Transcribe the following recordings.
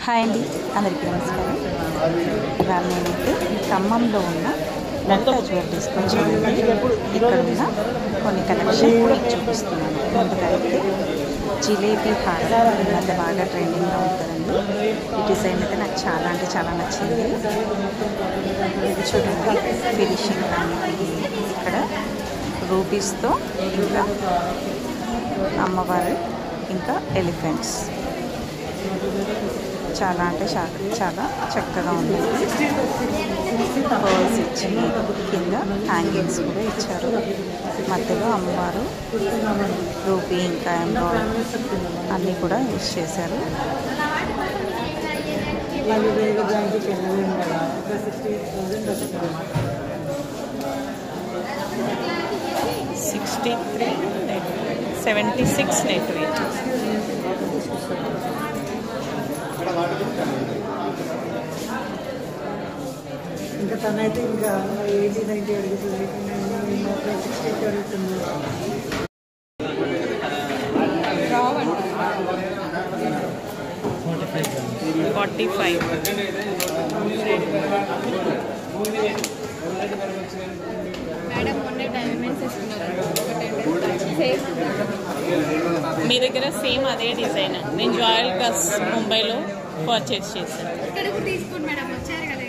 Hi అండి, అందరికీ నమస్కారం. ఇవాళ నేనైతే ఖమ్మంలో ఉన్న లలిత జ్యువెలరీస్కి వచ్చానండి. ఇక్కడ ఉన్న కొన్ని కలెక్షన్ మీకు చూపిస్తున్నాను. ముందుగా అయితే జిలేబీ హారం ఈ మధ్య బాగా ట్రెండింగ్లో ఉంటుందండి. ఈ డిజైన్ అయితే నాకు చాలా అంటే చాలా నచ్చింది. ఇది చూడండి, ఫినిషింగ్ కానీ ఇక్కడ రూబీస్తో ఇంకా అమ్మవారు ఇంకా ఎలిఫెంట్స్ చాలా అంటే చాలా చక్కగా ఉంది. పర్ల్స్ ఇచ్చి కింద హ్యాంగింగ్స్ కూడా ఇచ్చారు. మధ్యలో అమ్మవారు రూపీ ఇంకా ఎంబ్రాయిడరీ అన్నీ కూడా యూజ్ చేశారు. $63.76 నెట్ వెయిట్. ఇంకా తనైతే ఇంకా 80-90 అడుగుతుంది. 60 అడుగుతుంది. $45. మేడం మొన్న డైమండ్స్ ఇస్తున్నారు. మీ దగ్గర సేమ్ అదే డిజైన్ నేను జాయల్ కస్ ముంబైలో పర్చేస్ చేశాను. ఇక్కడికి తీసుకోండి మేడం, వచ్చారు కదా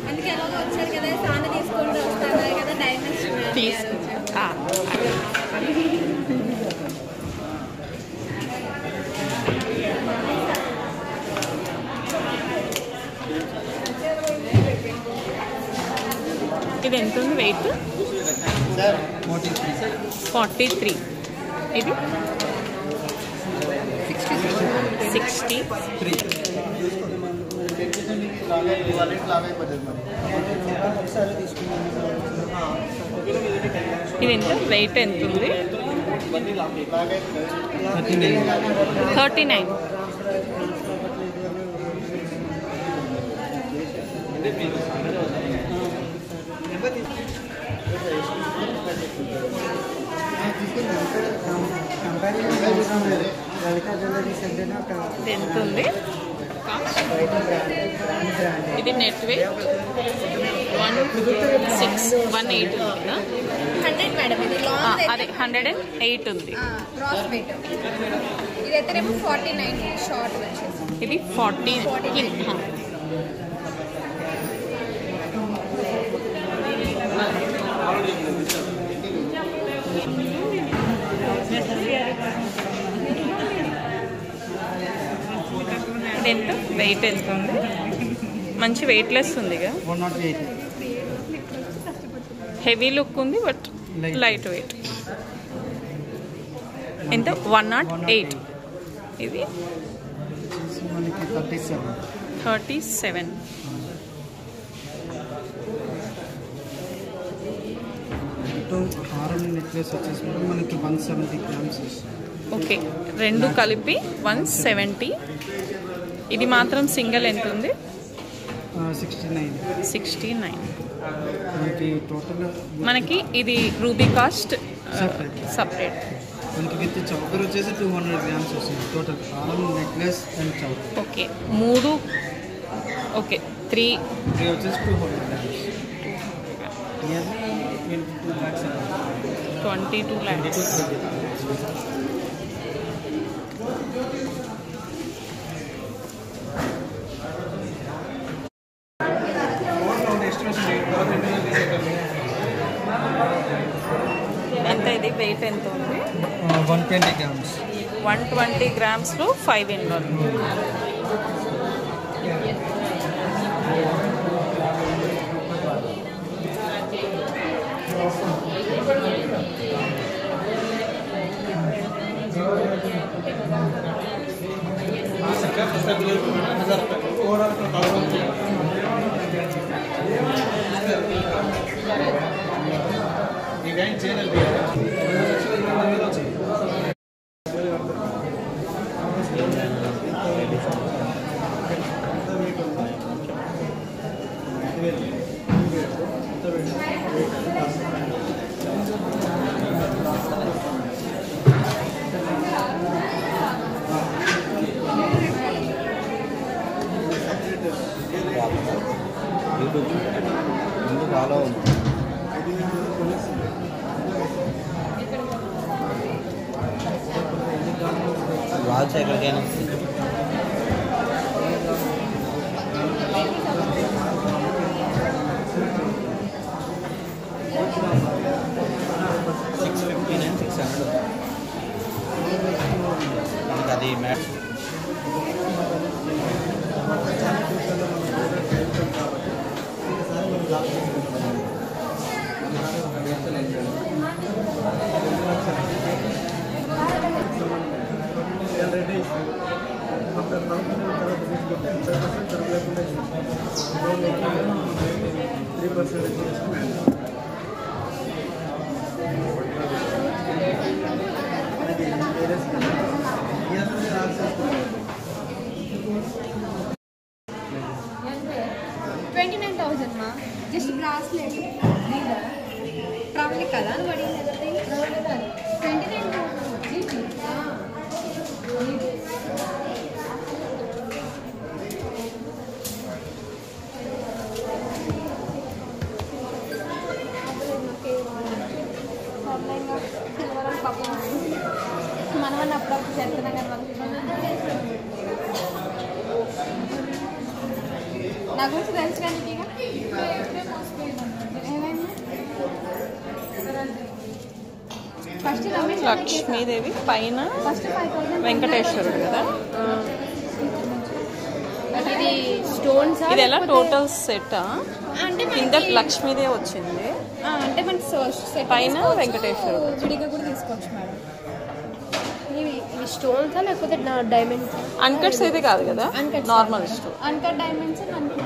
అందుకే ఎలాగో వచ్చారు కదా, సాంత తీసుకుంటూ వస్తున్నారు కదా డైమండ్స్ ఇది ఎంత ఉంది వెయిట్? 43. ఇది 60. ఇది ఎంత వెయిట్ ఎంత ఉంది? 39. ఎంత ఉంది? ఇది నెట్ వెయిట్ 118 ఉందా? 100 మేడం. ఇది అదే 108 ఉంది. Cross wait. ఇదైతేనేమో 49 షార్ట్ వచ్చేసి. ఇది 40. ఎంత వెయిట్ ఎంత ఉంది? మంచి వెయిట్లెస్ ఉందిగా. హెవీ లుక్ ఉంది బట్ లైట్ వెయిట్. ఎంత? 108. ఇది 37. నెక్లెస్ వచ్చేసి మనకి 170 గ్రామ్స్. ఓకే, రెండు కలిపి 170. ఇది మాత్రం సింగిల్ ఎంత ఉంది? 69. మనకి ఇది రూబీ కాస్ట్ సపరేట్. మనకి విత్ చౌకర్ వచ్చేసి 200 గ్రామ్స్ వస్తుంది టోటల్ హారం, necklace and choker. Okay, 3. Okay, 3 వచ్చేసి 200 గ్రామ్స్. 22 lakhs. ఎంత? ఇది వెయిట్ ఎంత ఉంది? 120 గ్రామ్స్. 120 గ్రామ్స్లో 5 in 1. ముందు ఫాలో లాల్చ్ ఎక్కడికైనా అది మ్యాథ్స్ జస్ట్ బ్రాస్లెట్ ప్రాబ్లం కదా అని పడింది 29 పాపం మనం అప్పుడప్పుడు చేస్తున్నాం కదా నా గురించి తెలుసు కానీ ఫస్ట్ లక్ష్మీదేవి పైన వెంకటేశ్వరుడు కదా. ఇది స్టోన్స్ ఇది ఎలా టోటల్ సెట్ అంటే కింద లక్ష్మీదేవి వచ్చింది, అంటే మనకి పైన వెంకటేశ్వరుడు విడిగా కూడా తీసుకోవచ్చు మేడం. ఇవి స్టోన్సా లేకపోతే డైమండ్స్? అన్కట్స్ అయితే కాదు కదా, నార్మల్ స్టోన్. అన్కట్ డైమండ్స్ మనకి